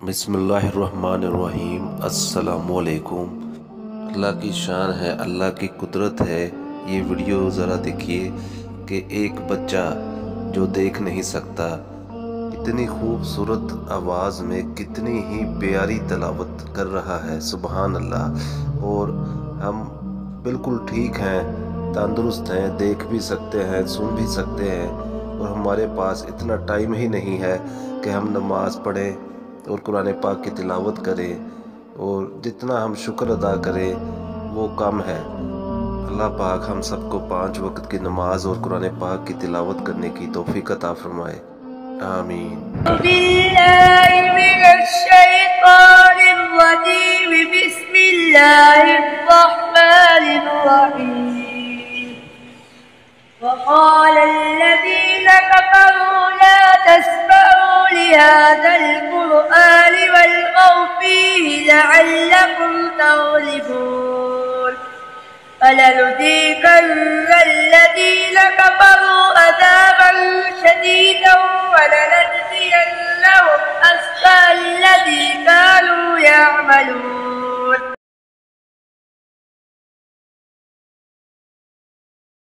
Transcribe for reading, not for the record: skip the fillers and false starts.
بسم اللہ الرحمن الرحیم۔ السلام علیکم۔ اللہ کی شان ہے، اللہ کی قدرت ہے۔ یہ ویڈیو ذرا دیکھیے کہ ایک بچہ جو دیکھ نہیں سکتا اتنی خوبصورت آواز میں کتنی ہی پیاری تلاوت کر رہا ہے، سبحان اللہ۔ اور ہم بالکل ٹھیک ہیں، تندرست ہیں، دیکھ بھی سکتے ہیں، سن بھی سکتے ہیں، اور ہمارے پاس اتنا ٹائم ہی نہیں ہے کہ ہم نماز پڑھیں اور قرآن پاک کی تلاوت کریں، اور جتنا ہم شکر ادا کریں وہ کم ہے۔ اللہ پاک ہم سب کو 5 وقت کی نماز اور قرآن پاک کی تلاوت کرنے کی توفیق عطا فرمائے، آمین۔ بالله من الشيطان الرجيم. بسم الله الرحمن الرحيم. وقال الذين كفروا لا تسمعوا لهذا القرآن والغوا فيه لعلكم تغلبون. فلنذيقن الذين كفروا عذابا